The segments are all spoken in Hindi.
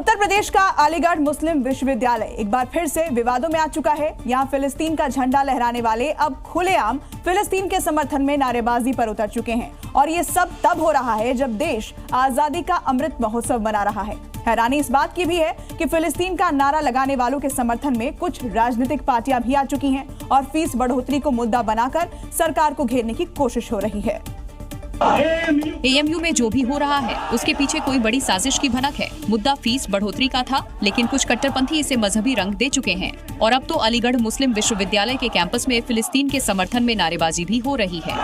उत्तर प्रदेश का अलीगढ़ मुस्लिम विश्वविद्यालय एक बार फिर से विवादों में आ चुका है। यहाँ फिलिस्तीन का झंडा लहराने वाले अब खुलेआम फिलिस्तीन के समर्थन में नारेबाजी पर उतर चुके हैं और ये सब तब हो रहा है जब देश आजादी का अमृत महोत्सव मना रहा है। हैरानी इस बात की भी है कि फिलिस्तीन का नारा लगाने वालों के समर्थन में कुछ राजनीतिक पार्टियां भी आ चुकी हैं और फीस बढ़ोतरी को मुद्दा बनाकर सरकार को घेरने की कोशिश हो रही है। एएमयू में जो भी हो रहा है उसके पीछे कोई बड़ी साजिश की भनक है। मुद्दा फीस बढ़ोतरी का था, लेकिन कुछ कट्टरपंथी इसे मजहबी रंग दे चुके हैं और अब तो अलीगढ़ मुस्लिम विश्वविद्यालय के कैंपस में फिलिस्तीन के समर्थन में नारेबाजी भी हो रही है।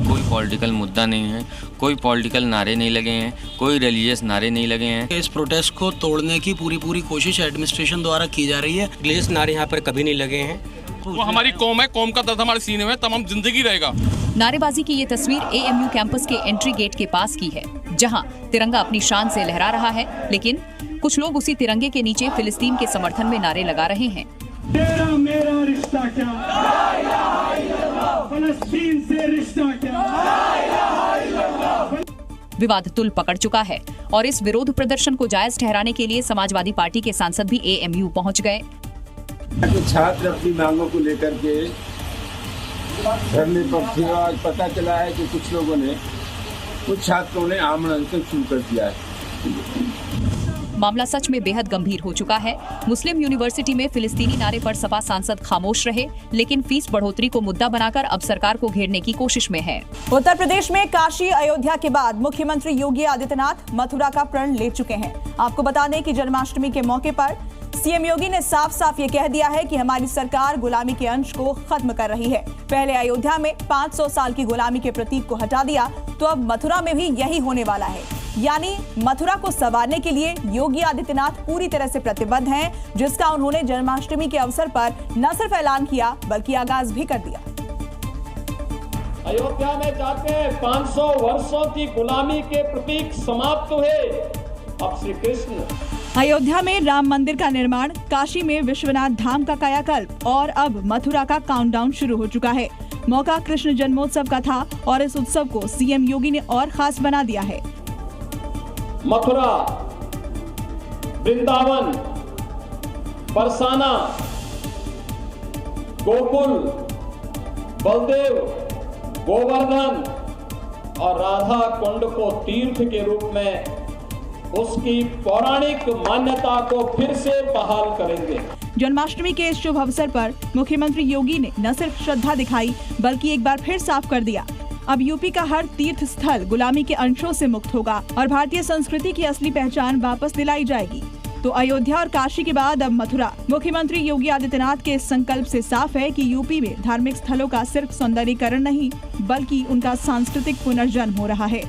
कोई पॉलिटिकल मुद्दा नहीं है, कोई पॉलिटिकल नारे नहीं लगे हैं, कोई रिलीजियस नारे नहीं लगे हैं। इस प्रोटेस्ट को तोड़ने की पूरी कोशिश एडमिनिस्ट्रेशन द्वारा की जा रही है। रिलीजियस नारे यहाँ पर कभी नहीं लगे हैं। वो हमारी कौम है, कौम का दर्द हमारे सीने में तमाम जिंदगी रहेगा। नारेबाजी की ये तस्वीर एएमयू कैंपस के एंट्री गेट के पास की है, जहां तिरंगा अपनी शान से लहरा रहा है, लेकिन कुछ लोग उसी तिरंगे के नीचे फिलिस्तीन के समर्थन में नारे लगा रहे हैं। तेरा मेरा रिश्ता क्या, फिलिस्तीन से रिश्ता क्या। विवाद तुल पकड़ चुका है और इस विरोध प्रदर्शन को जायज ठहराने के लिए समाजवादी पार्टी के सांसद भी एएमयू पहुंच गए। छात्र अपनी मांगों को लेकर के धरने पर थे। आज पता चला है कि कुछ छात्रों ने आमरण से शुरू कर दिया है। मामला सच में बेहद गंभीर हो चुका है। मुस्लिम यूनिवर्सिटी में फिलिस्तीनी नारे पर सपा सांसद खामोश रहे, लेकिन फीस बढ़ोतरी को मुद्दा बनाकर अब सरकार को घेरने की कोशिश में है। उत्तर प्रदेश में काशी अयोध्या के बाद मुख्यमंत्री योगी आदित्यनाथ मथुरा का प्रण ले चुके हैं। आपको बता दें कि जन्माष्टमी के मौके पर सीएम योगी ने साफ साफ ये कह दिया है कि हमारी सरकार गुलामी के अंश को खत्म कर रही है। पहले अयोध्या में 500 साल की गुलामी के प्रतीक को हटा दिया, तो अब मथुरा में भी यही होने वाला है। यानी मथुरा को संवारने के लिए योगी आदित्यनाथ पूरी तरह से प्रतिबद्ध हैं, जिसका उन्होंने जन्माष्टमी के अवसर पर न सिर्फ ऐलान किया बल्कि आगाज भी कर दिया। अयोध्या में जाके 500 वर्षों की गुलामी के प्रतीक समाप्त हुए। अब श्री कृष्ण अयोध्या में राम मंदिर का निर्माण, काशी में विश्वनाथ धाम का कायाकल्प और अब मथुरा का काउंटडाउन शुरू हो चुका है। मौका कृष्ण जन्मोत्सव का था और इस उत्सव को सीएम योगी ने और खास बना दिया है। मथुरा, वृंदावन, बरसाना, गोकुल, बलदेव, गोवर्धन और राधा कुंड को तीर्थ के रूप में उसकी पौराणिक मान्यता को फिर से बहाल करेंगे। जन्माष्टमी के इस शुभ अवसर पर मुख्यमंत्री योगी ने न सिर्फ श्रद्धा दिखाई बल्कि एक बार फिर साफ कर दिया, अब यूपी का हर तीर्थ स्थल गुलामी के अंशों से मुक्त होगा और भारतीय संस्कृति की असली पहचान वापस दिलाई जाएगी। तो अयोध्या और काशी के बाद अब मथुरा। मुख्यमंत्री योगी आदित्यनाथ के इस संकल्प से साफ है कि यूपी में धार्मिक स्थलों का सिर्फ सौंदर्यीकरण नहीं बल्कि उनका सांस्कृतिक पुनर्जन्म हो रहा है।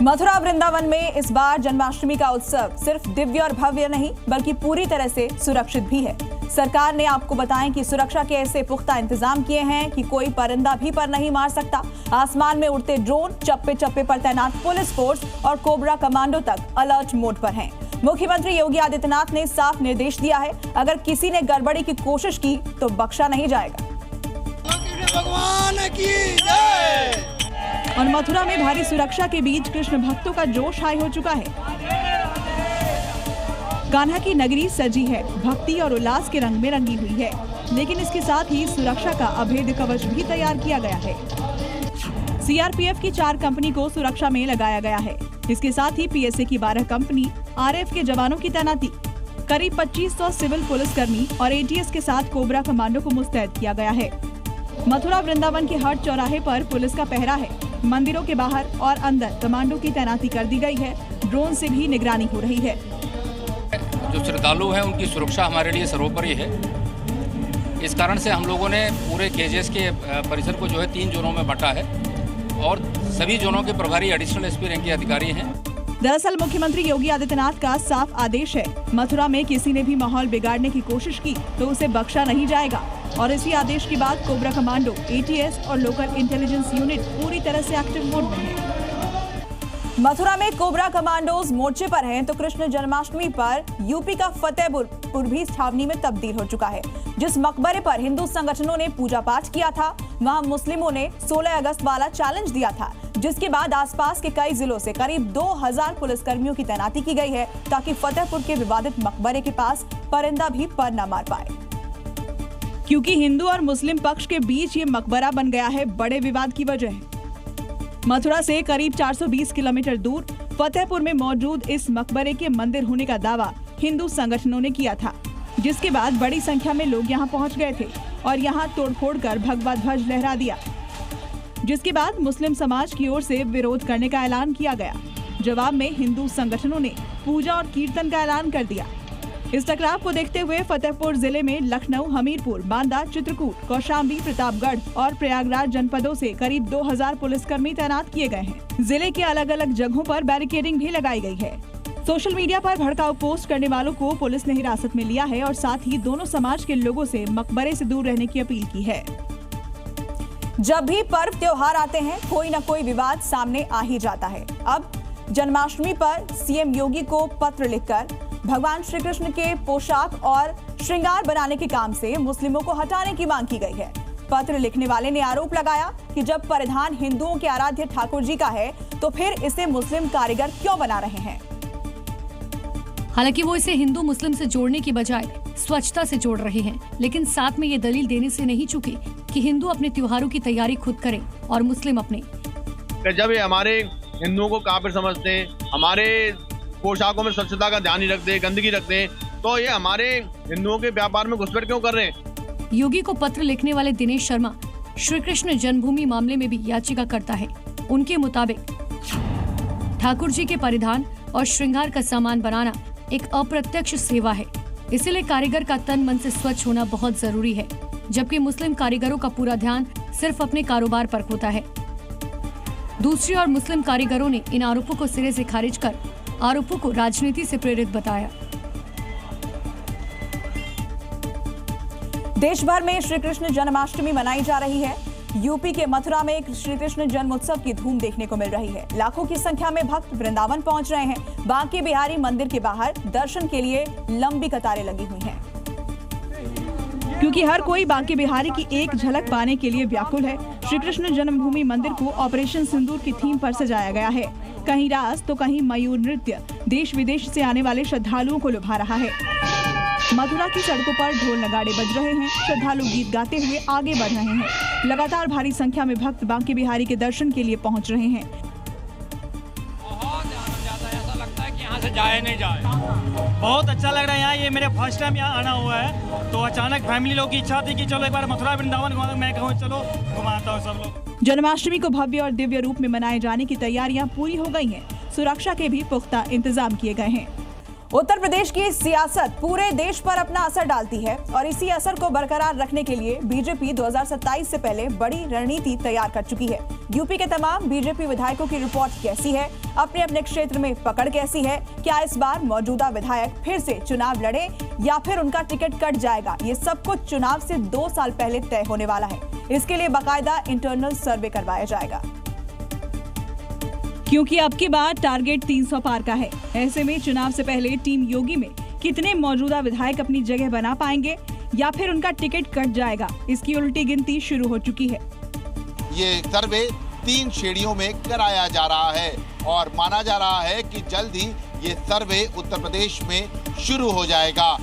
मथुरा वृंदावन में इस बार जन्माष्टमी का उत्सव सिर्फ दिव्य और भव्य नहीं बल्कि पूरी तरह से सुरक्षित भी है। सरकार ने आपको बताएं कि सुरक्षा के ऐसे पुख्ता इंतजाम किए हैं कि कोई परिंदा भी पर नहीं मार सकता। आसमान में उड़ते ड्रोन, चप्पे चप्पे पर तैनात पुलिस फोर्स और कोबरा कमांडो तक अलर्ट मोड पर हैं। मुख्यमंत्री योगी आदित्यनाथ ने साफ निर्देश दिया है, अगर किसी ने गड़बड़ी की कोशिश की तो बख्शा नहीं जाएगा। भगवान की जय। और मथुरा में भारी सुरक्षा के बीच कृष्ण भक्तों का जोश हाई हो चुका है। कान्हा की नगरी सजी है, भक्ति और उल्लास के रंग में रंगी हुई है, लेकिन इसके साथ ही सुरक्षा का अभेद कवच भी तैयार किया गया है। सीआरपीएफ की 4 कंपनी को सुरक्षा में लगाया गया है। इसके साथ ही पीएसए की 12 कंपनी, आरएफ के जवानों की तैनाती, करीब 2500 सिविल पुलिसकर्मी और एटीएस के साथ कोबरा कमांडो को मुस्तैद किया गया है। मथुरा वृंदावन के हर चौराहे पर पुलिस का पहरा है। मंदिरों के बाहर और अंदर कमांडो की तैनाती कर दी गई है। ड्रोन से भी निगरानी हो रही है। जो श्रद्धालु हैं उनकी सुरक्षा हमारे लिए सर्वोपरि है। इस कारण से हम लोगों ने पूरे केजेस के परिसर को जो है 3 जोनों में बांटा है और सभी जोनों के प्रभारी एडिशनल एसपी रैंक के अधिकारी हैं। दरअसल मुख्यमंत्री योगी आदित्यनाथ का साफ आदेश है, मथुरा में किसी ने भी माहौल बिगाड़ने की कोशिश की तो उसे बख्शा नहीं जाएगा और इसी आदेश के बाद कोबरा कमांडो, एटीएस और लोकल इंटेलिजेंस यूनिट पूरी तरह से एक्टिव मोड में है। मथुरा में कोबरा कमांडोज मोर्चे पर हैं तो कृष्ण जन्माष्टमी पर यूपी का फतेहपुर भी छावनी में तब्दील हो चुका है। जिस मकबरे पर हिंदू संगठनों ने पूजा पाठ किया था, वहां मुस्लिमों ने 16 अगस्त वाला चैलेंज दिया था, जिसके बाद आसपास के कई जिलों से करीब 2000 पुलिसकर्मियों की तैनाती की गई है ताकि फतेहपुर के विवादित मकबरे के पास परिंदा भी पर न मार पाए। क्योंकि हिंदू और मुस्लिम पक्ष के बीच ये मकबरा बन गया है बड़े विवाद की वजह। मथुरा से करीब 420 किलोमीटर दूर फतेहपुर में मौजूद इस मकबरे के मंदिर होने का दावा हिंदू संगठनों ने किया था, जिसके बाद बड़ी संख्या में लोग यहां पहुंच गए थे और यहां तोड़फोड़ कर भगवा ध्वज लहरा दिया, जिसके बाद मुस्लिम समाज की ओर से विरोध करने का ऐलान किया गया। जवाब में हिंदू संगठनों ने पूजा और कीर्तन का ऐलान कर दिया। इस टकराव को देखते हुए फतेहपुर जिले में लखनऊ, हमीरपुर, बांदा, चित्रकूट, कौशाम्बी, प्रतापगढ़ और प्रयागराज जनपदों से करीब 2000 पुलिसकर्मी तैनात किए गए हैं। जिले के अलग अलग जगहों पर बैरिकेडिंग भी लगाई गई है। सोशल मीडिया पर भड़काऊ पोस्ट करने वालों को पुलिस ने हिरासत में लिया है और साथ ही दोनों समाज के लोगों से मकबरे से दूर रहने की अपील की है। जब भी पर्व त्योहार आते हैं, कोई न कोई विवाद सामने आ ही जाता है। अब जन्माष्टमी पर सीएम योगी को पत्र लिखकर भगवान श्री कृष्ण के पोशाक और श्रृंगार बनाने के काम से मुस्लिमों को हटाने की मांग की गई है। पत्र लिखने वाले ने आरोप लगाया कि जब परिधान हिंदुओं के आराध्य ठाकुर जी का है तो फिर इसे मुस्लिम कारीगर क्यों बना रहे हैं। हालांकि वो इसे हिंदू मुस्लिम से जोड़ने की बजाय स्वच्छता से जोड़ रहे हैं, लेकिन साथ में ये दलील देने से नहीं चूके कि हिंदू अपने त्योहारों की तैयारी खुद करें और मुस्लिम अपने। जब ये हमारे हिंदुओं को काफिर समझते हैं, हमारे पोशाकों में स्वच्छता का ध्यान नहीं रखते, गंदगी रखते हैं, तो ये हमारे हिंदुओं के व्यापार में घुसपैठ क्यों कर रहे हैं। योगी को पत्र लिखने वाले दिनेश शर्मा श्री कृष्ण जन्मभूमि मामले में भी याचिका करता है। उनके मुताबिक ठाकुर जी के परिधान और श्रृंगार का सामान बनाना एक अप्रत्यक्ष सेवा है, इसलिए कारीगर का तन मन से स्वच्छ होना बहुत जरूरी है, जबकि मुस्लिम कारीगरों का पूरा ध्यान सिर्फ अपने कारोबार पर होता है। दूसरी ओर मुस्लिम कारीगरों ने इन आरोपों को सिरे से खारिज कर आरोपों को राजनीति से प्रेरित बताया। देश भर में श्री कृष्ण जन्माष्टमी मनाई जा रही है। यूपी के मथुरा में श्री कृष्ण जन्मोत्सव की धूम देखने को मिल रही है। लाखों की संख्या में भक्त वृंदावन पहुंच रहे हैं। बांके बिहारी मंदिर के बाहर दर्शन के लिए लंबी कतारें लगी हुई हैं, क्योंकि हर कोई बांके बिहारी की एक झलक पाने के लिए व्याकुल है। श्री कृष्ण जन्मभूमि मंदिर को ऑपरेशन सिंदूर की थीम पर सजाया गया है। कहीं रास तो कहीं मयूर नृत्य देश विदेश से आने वाले श्रद्धालुओं को लुभा रहा है। मथुरा की सड़कों पर ढोल नगाड़े बज रहे हैं, श्रद्धालु गीत गाते हुए आगे बढ़ रहे हैं। लगातार भारी संख्या में भक्त बांके बिहारी के दर्शन के लिए पहुंच रहे हैं। बहुत ज्यादा ऐसा लगता है कि यहाँ से जाए नहीं जाए। बहुत अच्छा लग रहा है यहाँ। ये मेरे फर्स्ट टाइम यहाँ आना हुआ है, तो अचानक फैमिली लोग की इच्छा थी कि चलो एक बार मथुरा वृंदावन घुमा। मैं कहूँ चलो घुमाता हूँ सब लोग। जन्माष्टमी को भव्य और दिव्य रूप में मनाए जाने की तैयारियां पूरी हो गई हैं। सुरक्षा के भी पुख्ता इंतजाम किए गए हैं। उत्तर प्रदेश की सियासत पूरे देश पर अपना असर डालती है और इसी असर को बरकरार रखने के लिए बीजेपी 2027 से पहले बड़ी रणनीति तैयार कर चुकी है। यूपी के तमाम बीजेपी विधायकों की रिपोर्ट कैसी है, अपने अपने क्षेत्र में पकड़ कैसी है, क्या इस बार मौजूदा विधायक फिर से चुनाव लड़े या फिर उनका टिकट कट जाएगा, ये सब कुछ चुनाव से 2 साल पहले तय होने वाला है। इसके लिए बाकायदा इंटरनल सर्वे करवाया जाएगा, क्योंकि अब की बार टारगेट 300 पार का है। ऐसे में चुनाव से पहले टीम योगी में कितने मौजूदा विधायक अपनी जगह बना पाएंगे या फिर उनका टिकट कट जाएगा, इसकी उल्टी गिनती शुरू हो चुकी है। ये सर्वे 3 श्रेणियों में कराया जा रहा है और माना जा रहा है कि जल्द ही ये सर्वे उत्तर प्रदेश में शुरू हो जाएगा।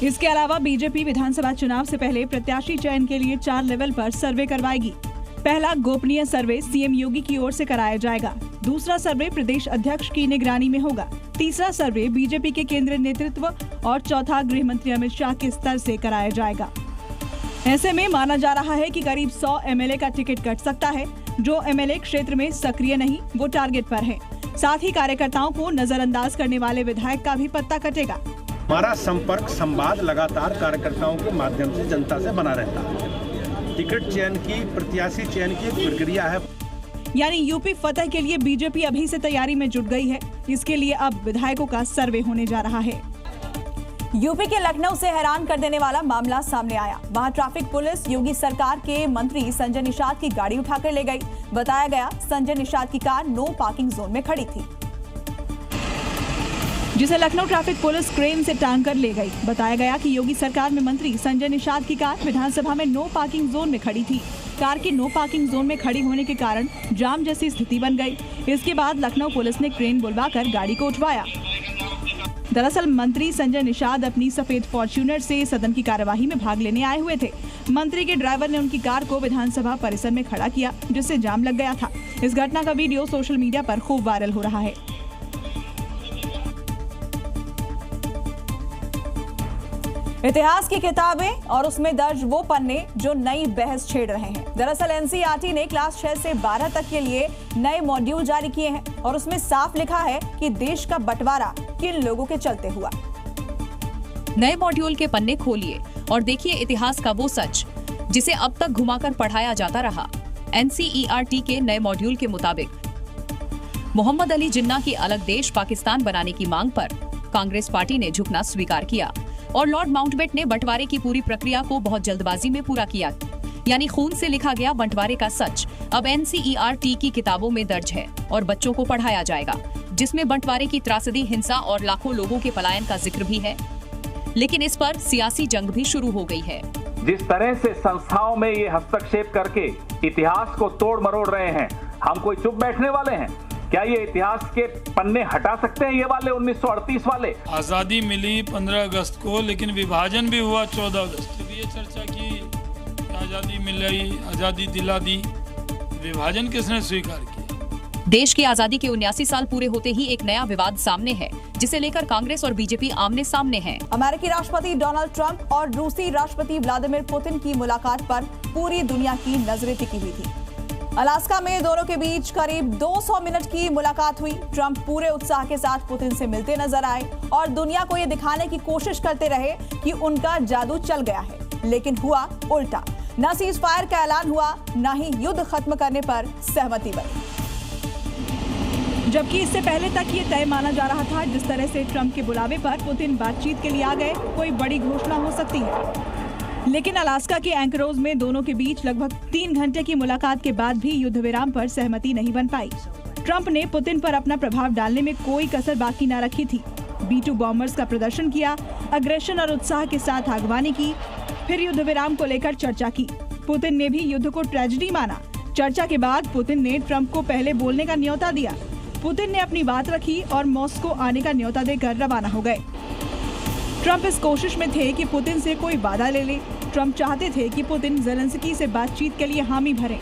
इसके अलावा बीजेपी विधानसभा चुनाव से पहले प्रत्याशी चयन के लिए 4 लेवल पर सर्वे करवाएगी। पहला गोपनीय सर्वे सीएम योगी की ओर से कराया जाएगा। दूसरा सर्वे प्रदेश अध्यक्ष की निगरानी में होगा। तीसरा सर्वे बीजेपी के केंद्रीय नेतृत्व और चौथा गृह मंत्री अमित शाह के स्तर से कराया जाएगा। ऐसे में माना जा रहा है कि करीब 100 एमएलए का टिकट कट सकता है। जो एमएलए क्षेत्र में सक्रिय नहीं, वो टारगेट पर है। साथ ही कार्यकर्ताओं को नजरअंदाज करने वाले विधायक का भी पत्ता कटेगा। हमारा संपर्क संवाद लगातार कार्यकर्ताओं के माध्यम से जनता से बना रहता है। टिकट चयन की, प्रत्याशी चयन की प्रक्रिया है। यानी यूपी फतह के लिए बीजेपी अभी से तैयारी में जुट गई है। इसके लिए अब विधायकों का सर्वे होने जा रहा है। यूपी के लखनऊ से हैरान कर देने वाला मामला सामने आया। वहां ट्रैफिक पुलिस योगी सरकार के मंत्री संजय निषाद की गाड़ी उठाकर ले गई। बताया गया संजय निषाद की कार नो पार्किंग जोन में खड़ी थी, जिसे लखनऊ ट्रैफिक पुलिस क्रेन से टांग कर ले गई। बताया गया कि योगी सरकार में मंत्री संजय निषाद की कार विधानसभा में नो पार्किंग जोन में खड़ी थी। कार की नो पार्किंग जोन में खड़ी होने के कारण जाम जैसी स्थिति बन गई। इसके बाद लखनऊ पुलिस ने क्रेन बुलवाकर गाड़ी को उठवाया। दरअसल मंत्री संजय निषाद अपनी सफेद फॉर्च्यूनर से सदन की कार्यवाही में भाग लेने आए हुए थे। मंत्री के ड्राइवर ने उनकी कार को विधानसभा परिसर में खड़ा किया, जिससे जाम लग गया था। इस घटना का वीडियो सोशल मीडिया पर खूब वायरल हो रहा है। इतिहास की किताबें और उसमें दर्ज वो पन्ने जो नई बहस छेड़ रहे हैं। दरअसल एनसीईआरटी ने क्लास 6 से 12 तक के लिए नए मॉड्यूल जारी किए हैं और उसमें साफ लिखा है कि देश का बंटवारा किन लोगों के चलते हुआ। नए मॉड्यूल के पन्ने खोलिए और देखिए इतिहास का वो सच जिसे अब तक घुमाकर पढ़ाया जाता रहा। एनसीईआरटी के नए मॉड्यूल के मुताबिक मोहम्मद अली जिन्ना की अलग देश पाकिस्तान बनाने की मांग पर कांग्रेस पार्टी ने झुकना स्वीकार किया और लॉर्ड माउंटबेटन ने बंटवारे की पूरी प्रक्रिया को बहुत जल्दबाजी में पूरा किया। यानी खून से लिखा गया बंटवारे का सच अब एनसीईआरटी की किताबों में दर्ज है और बच्चों को पढ़ाया जाएगा, जिसमें बंटवारे की त्रासदी, हिंसा और लाखों लोगों के पलायन का जिक्र भी है। लेकिन इस पर सियासी जंग भी शुरू हो गई है। जिस तरह से संस्थाओं में ये हस्तक्षेप करके इतिहास को तोड़ मरोड़ रहे हैं, हम कोई चुप बैठने वाले हैं? क्या ये इतिहास के पन्ने हटा सकते हैं, ये वाले 1938 वाले? आज़ादी मिली 15 अगस्त को, लेकिन विभाजन भी हुआ 14 अगस्त। ये चर्चा की आज़ादी मिली, आज़ादी दिला दी, विभाजन किसने स्वीकार किया? देश की आज़ादी के 79 साल पूरे होते ही एक नया विवाद सामने है, जिसे लेकर कांग्रेस और बीजेपी आमने सामने हैं। अमेरिकी राष्ट्रपति डोनाल्ड ट्रंप और रूसी राष्ट्रपति व्लादिमीर पुतिन की मुलाकात पर पूरी दुनिया की नजरें टिकी हुई थी। अलास्का में दोनों के बीच करीब 200 मिनट की मुलाकात हुई। ट्रंप पूरे उत्साह के साथ पुतिन से मिलते नजर आए और दुनिया को ये दिखाने की कोशिश करते रहे कि उनका जादू चल गया है, लेकिन हुआ उल्टा। न सीज फायर का ऐलान हुआ, न ही युद्ध खत्म करने पर सहमति बनी। जबकि इससे पहले तक ये तय माना जा रहा था जिस तरह से ट्रंप के बुलावे पर पुतिन बातचीत के लिए आ गए, कोई बड़ी घोषणा हो सकती है। लेकिन अलास्का के एंकरोज में दोनों के बीच लगभग 3 घंटे की मुलाकात के बाद भी युद्ध विराम पर सहमति नहीं बन पाई। ट्रंप ने पुतिन पर अपना प्रभाव डालने में कोई कसर बाकी न रखी थी। B-2 बॉम्बर्स का प्रदर्शन किया, अग्रेशन और उत्साह के साथ आगवानी की, फिर युद्ध विराम को लेकर चर्चा की। पुतिन ने भी युद्ध को ट्रेजेडी माना। चर्चा के बाद पुतिन ने ट्रंप को पहले बोलने का न्योता दिया। पुतिन ने अपनी बात रखी और मॉस्को आने का न्योता देकर रवाना हो गए। ट्रंप इस कोशिश में थे कि पुतिन से कोई वादा ले ले। ट्रंप चाहते थे कि पुतिन ज़ेलेंस्की से बातचीत के लिए हामी भरें,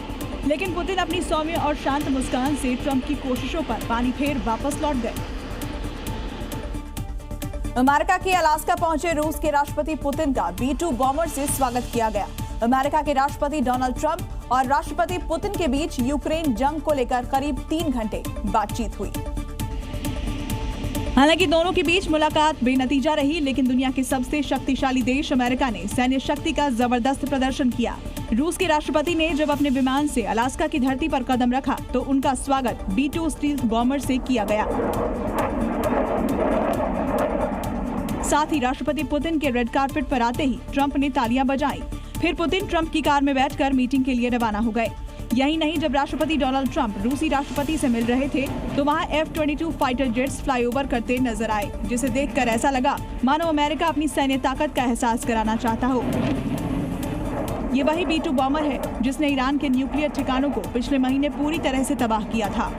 लेकिन पुतिन अपनी सौम्य और शांत मुस्कान से ट्रंप की कोशिशों पर पानी फेर वापस लौट गए। अमेरिका के अलास्का पहुंचे रूस के राष्ट्रपति पुतिन का B-2 बॉम्बर से स्वागत किया गया। अमेरिका के राष्ट्रपति डोनाल्ड ट्रंप और राष्ट्रपति पुतिन के बीच यूक्रेन जंग को लेकर करीब 3 घंटे बातचीत हुई। हालांकि दोनों के बीच मुलाकात बेनतीजा रही, लेकिन दुनिया के सबसे शक्तिशाली देश अमेरिका ने सैन्य शक्ति का जबरदस्त प्रदर्शन किया। रूस के राष्ट्रपति ने जब अपने विमान से अलास्का की धरती पर कदम रखा तो उनका स्वागत B-2 स्टील्थ बॉम्बर से किया गया। साथ ही राष्ट्रपति पुतिन के रेड कार्पेट पर आते ही ट्रंप ने तालियां बजाई। फिर पुतिन ट्रंप की कार में बैठकर मीटिंग के लिए रवाना हो गए। यही नहीं, जब राष्ट्रपति डोनाल्ड ट्रंप रूसी राष्ट्रपति से मिल रहे थे तो वहां F-22 फाइटर जेट्स फ्लाईओवर करते नजर आए, जिसे देखकर ऐसा लगा मानो अमेरिका अपनी सैन्य ताकत का एहसास कराना चाहता हो। ये वही B-2 बॉम्बर है जिसने ईरान के न्यूक्लियर ठिकानों को पिछले महीने पूरी तरह से तबाह किया था।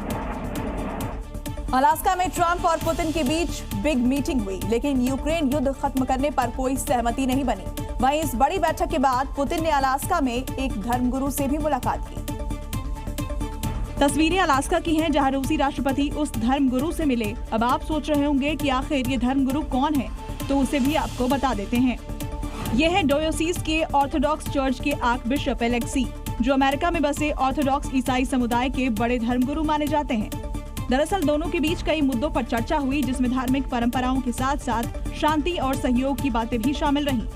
अलास्का में ट्रंप और पुतिन के बीच बिग मीटिंग हुई, लेकिन यूक्रेन युद्ध खत्म करने पर कोई सहमति नहीं बनी। वहीं इस बड़ी बैठक के बाद पुतिन ने अलास्का में एक धर्मगुरु से भी मुलाकात की। तस्वीरें अलास्का की हैं, जहां रूसी राष्ट्रपति उस धर्मगुरु से मिले। अब आप सोच रहे होंगे कि आखिर ये धर्मगुरु कौन है, तो उसे भी आपको बता देते हैं। ये है डायोसीस के ऑर्थोडॉक्स चर्च के आर्क बिशप एलेक्सी, जो अमेरिका में बसे ऑर्थोडॉक्स ईसाई समुदाय के बड़े धर्मगुरु माने जाते हैं। दरअसल दोनों के बीच कई मुद्दों पर चर्चा हुई, जिसमें धार्मिक परंपराओं के साथ साथ शांति और सहयोग की बातें भी शामिल रहीं।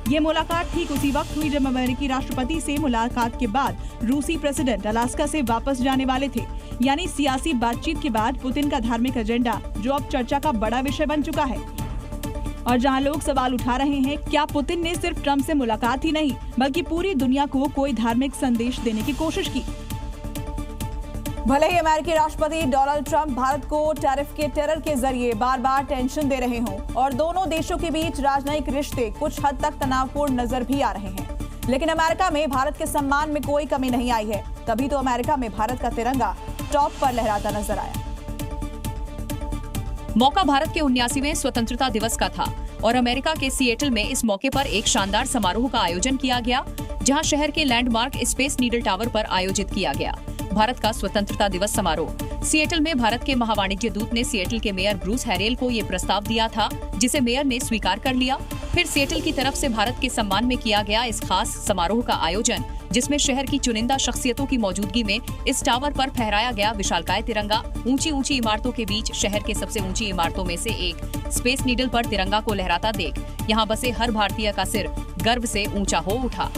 ये मुलाकात ठीक उसी वक्त हुई जब अमेरिकी राष्ट्रपति से मुलाकात के बाद रूसी प्रेसिडेंट अलास्का से वापस जाने वाले थे। यानी सियासी बातचीत के बाद पुतिन का धार्मिक एजेंडा, जो अब चर्चा का बड़ा विषय बन चुका है। और जहां लोग सवाल उठा रहे हैं, क्या पुतिन ने सिर्फ ट्रंप से मुलाकात ही नहीं बल्कि पूरी दुनिया को कोई धार्मिक संदेश देने की कोशिश की। भले ही अमेरिकी राष्ट्रपति डोनाल्ड ट्रंप भारत को टैरिफ के टेरर के जरिए बार बार टेंशन दे रहे हों और दोनों देशों के बीच राजनयिक रिश्ते कुछ हद तक तनावपूर्ण नजर भी आ रहे हैं, लेकिन अमेरिका में भारत के सम्मान में कोई कमी नहीं आई है। तभी तो अमेरिका में भारत का तिरंगा टॉप पर लहराता नजर आया। मौका भारत के 79वें स्वतंत्रता दिवस का था और अमेरिका के सिएटल में इस मौके पर एक शानदार समारोह का आयोजन किया गया, जहां शहर के लैंडमार्क स्पेस नीडल टावर पर आयोजित किया गया भारत का स्वतंत्रता दिवस समारोह। सिएटल में भारत के महावाणिज्य दूत ने सिएटल के मेयर ब्रूस हैरेल को ये प्रस्ताव दिया था, जिसे मेयर ने स्वीकार कर लिया। फिर सिएटल की तरफ से भारत के सम्मान में किया गया इस खास समारोह का आयोजन, जिसमें शहर की चुनिंदा शख्सियतों की मौजूदगी में इस टावर पर फहराया गया विशालकाय तिरंगा। ऊंची ऊंची इमारतों के बीच शहर के सबसे ऊंची इमारतों में से एक स्पेस नीडल पर तिरंगा को लहराता देख यहाँ बसे हर भारतीय का सिर गर्व से ऊंचा हो उठा।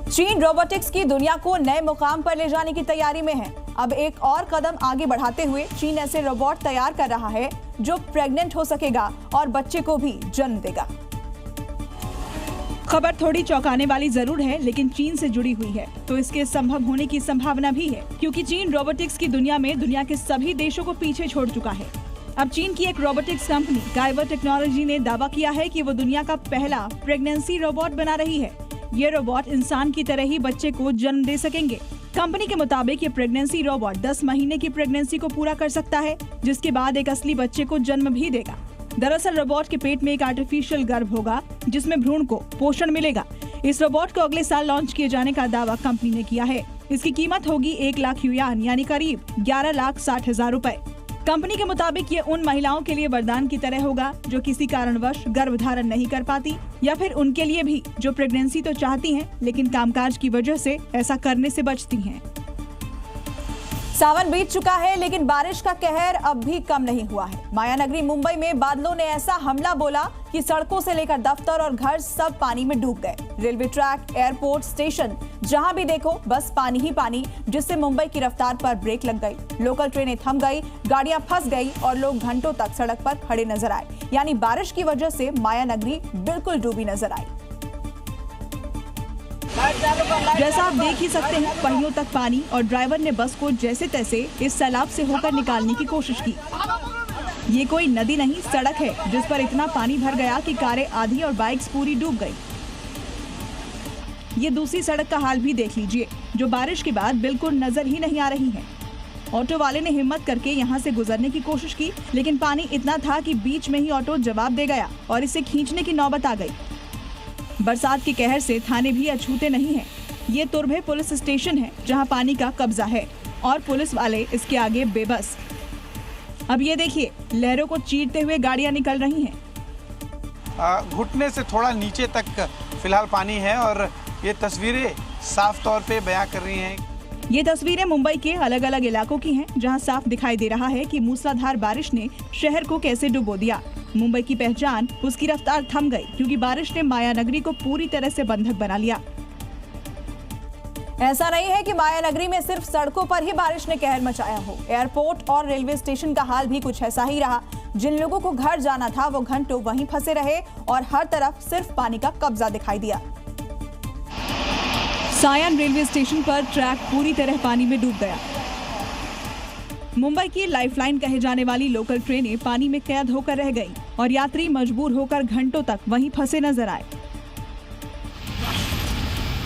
चीन रोबोटिक्स की दुनिया को नए मुकाम पर ले जाने की तैयारी में है। अब एक और कदम आगे बढ़ाते हुए चीन ऐसे रोबोट तैयार कर रहा है जो प्रेग्नेंट हो सकेगा और बच्चे को भी जन्म देगा। खबर थोड़ी चौंकाने वाली जरूर है, लेकिन चीन से जुड़ी हुई है तो इसके संभव होने की संभावना भी है, क्योंकि चीन रोबोटिक्स की दुनिया में दुनिया के सभी देशों को पीछे छोड़ चुका है। अब चीन की एक रोबोटिक्स कंपनी काइवर टेक्नोलॉजी ने दावा किया है कि वो दुनिया का पहला प्रेगनेंसी रोबोट बना रही है। ये रोबोट इंसान की तरह ही बच्चे को जन्म दे सकेंगे। कंपनी के मुताबिक ये प्रेगनेंसी रोबोट 10 महीने की प्रेगनेंसी को पूरा कर सकता है, जिसके बाद एक असली बच्चे को जन्म भी देगा। दरअसल रोबोट के पेट में एक आर्टिफिशियल गर्भ होगा, जिसमें भ्रूण को पोषण मिलेगा। इस रोबोट को अगले साल लॉन्च किए जाने का दावा कंपनी ने किया है। इसकी कीमत होगी 1 लाख युआन यानी करीब 11,60,000 रुपए। कंपनी के मुताबिक ये उन महिलाओं के लिए वरदान की तरह होगा जो किसी कारणवश गर्भ धारण नहीं कर पाती, या फिर उनके लिए भी जो प्रेगनेंसी तो चाहती हैं लेकिन कामकाज की वजह से ऐसा करने से बचती हैं। सावन बीत चुका है लेकिन बारिश का कहर अब भी कम नहीं हुआ है। मायानगरी मुंबई में बादलों ने ऐसा हमला बोला कि सड़कों से लेकर दफ्तर और घर सब पानी में डूब गए। रेलवे ट्रैक, एयरपोर्ट, स्टेशन, जहां भी देखो बस पानी ही पानी, जिससे मुंबई की रफ्तार पर ब्रेक लग गई। लोकल ट्रेनें थम गई, गाड़ियां फंस गई और लोग घंटों तक सड़क पर खड़े नजर आए। यानी बारिश की वजह से मायानगरी बिल्कुल डूबी नजर आई। जैसा आप देख ही सकते हैं, पहियों तक पानी और ड्राइवर ने बस को जैसे तैसे इस सैलाब से होकर निकालने की कोशिश की। ये कोई नदी नहीं, सड़क है जिस पर इतना पानी भर गया कि कारें आधी और बाइक्स पूरी डूब गई। ये दूसरी सड़क का हाल भी देख लीजिए, जो बारिश के बाद बिल्कुल नजर ही नहीं आ रही है। ऑटो वाले ने हिम्मत करके यहाँ से गुजरने की कोशिश की, लेकिन पानी इतना था कि बीच में ही ऑटो जवाब दे गया और इसे खींचने की नौबत आ गई। बरसात के कहर से थाने भी अछूते नहीं हैं। ये तुर्भे पुलिस स्टेशन है जहां पानी का कब्जा है और पुलिस वाले इसके आगे बेबस। अब ये देखिए, लहरों को चीरते हुए गाड़ियां निकल रही हैं। घुटने से थोड़ा नीचे तक फिलहाल पानी है और ये तस्वीरें साफ तौर पे बयां कर रही हैं। ये तस्वीरें मुंबई के अलग अलग इलाकों की हैं, जहां साफ दिखाई दे रहा है कि मूसलाधार बारिश ने शहर को कैसे डुबो दिया। मुंबई की पहचान, उसकी रफ्तार थम गई क्योंकि बारिश ने मायानगरी को पूरी तरह से बंधक बना लिया। ऐसा नहीं है कि मायानगरी में सिर्फ सड़कों पर ही बारिश ने कहर मचाया हो। एयरपोर्ट और रेलवे स्टेशन का हाल भी कुछ ऐसा ही रहा। जिन लोगों को घर जाना था वो घंटों वहीं फंसे रहे और हर तरफ सिर्फ पानी का कब्जा दिखाई दिया। सायन रेलवे स्टेशन पर ट्रैक पूरी तरह पानी में डूब गया। मुंबई की लाइफलाइन कहे जाने वाली लोकल ट्रेनें पानी में कैद होकर रह गईं और यात्री मजबूर होकर घंटों तक वहीं फंसे नजर आए।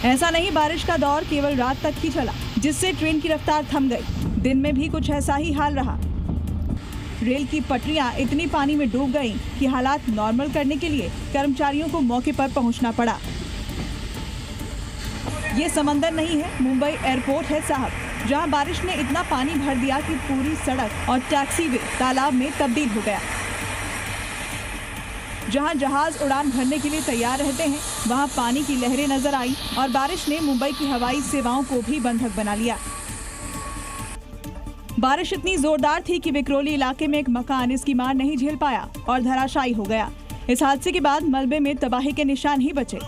ऐसा नहीं, बारिश का दौर केवल रात तक ही चला, जिससे ट्रेन की रफ्तार थम गई। दिन में भी कुछ ऐसा ही हाल रहा। रेल की पटरियां इतनी पानी में डूब गईं कि हालात नॉर्मल करने के लिए कर्मचारियों को मौके पर पहुंचना पड़ा। ये समंदर नहीं है, मुंबई एयरपोर्ट है साहब, जहां बारिश ने इतना पानी भर दिया कि पूरी सड़क और टैक्सीवे तालाब में तब्दील हो गया। जहां जहाज उड़ान भरने के लिए तैयार रहते हैं, वहां पानी की लहरें नजर आई और बारिश ने मुंबई की हवाई सेवाओं को भी बंधक बना लिया। बारिश इतनी जोरदार थी कि विक्रोली इलाके में एक मकान इसकी मार नहीं झेल पाया और धराशायी हो गया। इस हादसे के बाद मलबे में तबाही के निशान ही बचे।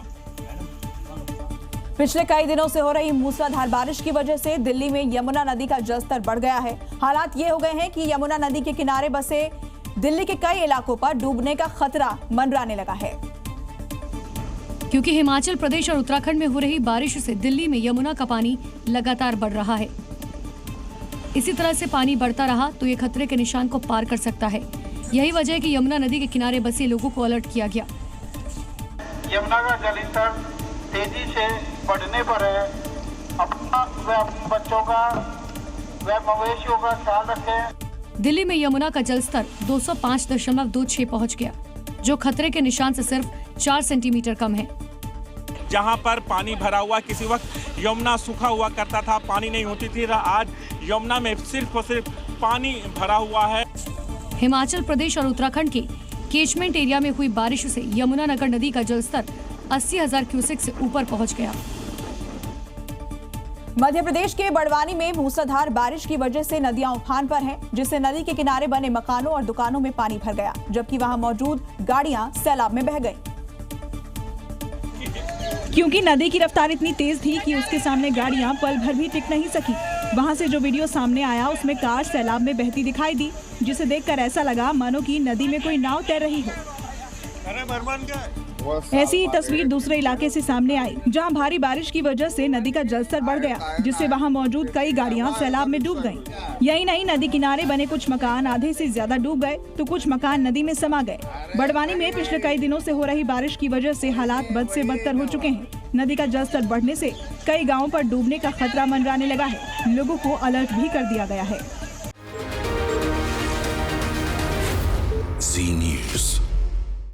पिछले कई दिनों से हो रही मूसलाधार बारिश की वजह से दिल्ली में यमुना नदी का जलस्तर बढ़ गया है। हालात ये हो गए हैं कि यमुना नदी के किनारे बसे दिल्ली के कई इलाकों पर डूबने का खतरा मंडराने लगा है। क्योंकि हिमाचल प्रदेश और उत्तराखंड में हो रही बारिश से दिल्ली में यमुना का पानी लगातार बढ़ रहा है। इसी तरह से पानी बढ़ता रहा तो ये खतरे के निशान को पार कर सकता है। यही वजह है कि यमुना नदी के किनारे बसे लोगों को अलर्ट किया गया। यमुना का जलस्तर तेजी से बढ़ने पर है। अपना व अपने बच्चों का व मवेशियों का ख्याल रखें। दिल्ली में यमुना का जलस्तर 205.26 पहुंच गया, जो खतरे के निशान से सिर्फ 4 सेंटीमीटर कम है। जहां पर पानी भरा हुआ, किसी वक्त यमुना सूखा हुआ करता था, पानी नहीं होती थी, आज यमुना में सिर्फ और सिर्फ पानी भरा हुआ है। हिमाचल प्रदेश और उत्तराखंड के कैचमेंट एरिया में हुई बारिश से यमुनानगर नदी का जलस्तर 80,000 क्यूसेक से ऊपर पहुंच गया। मध्य प्रदेश के बड़वानी में मूसलाधार बारिश की वजह से नदियां उफान पर हैं, जिससे नदी के किनारे बने मकानों और दुकानों में पानी भर गया, जबकि वहां मौजूद गाड़ियां सैलाब में बह गईं। क्योंकि नदी की रफ्तार इतनी तेज थी कि उसके सामने गाड़ियां पल भर भी टिक नहीं सकी। वहां से जो वीडियो सामने आया उसमें कार सैलाब में बहती दिखाई दी, जिसे देखकर ऐसा लगा मानो कि नदी में कोई नाव तैर रही हो। ऐसी ही तस्वीर दूसरे इलाके से सामने आई, जहां भारी बारिश की वजह से नदी का जलस्तर बढ़ गया, जिससे वहां मौजूद कई गाड़ियां सैलाब में डूब गईं। यही नहीं, नदी किनारे बने कुछ मकान आधे से ज्यादा डूब गए तो कुछ मकान नदी में समा गए। बड़वानी में पिछले कई दिनों से हो रही बारिश की वजह से हालात बद से बदतर हो चुके हैं। नदी का जलस्तर बढ़ने से कई गाँवों पर डूबने का खतरा मंडराने लगा है। लोगों को अलर्ट भी कर दिया गया है। Zee News।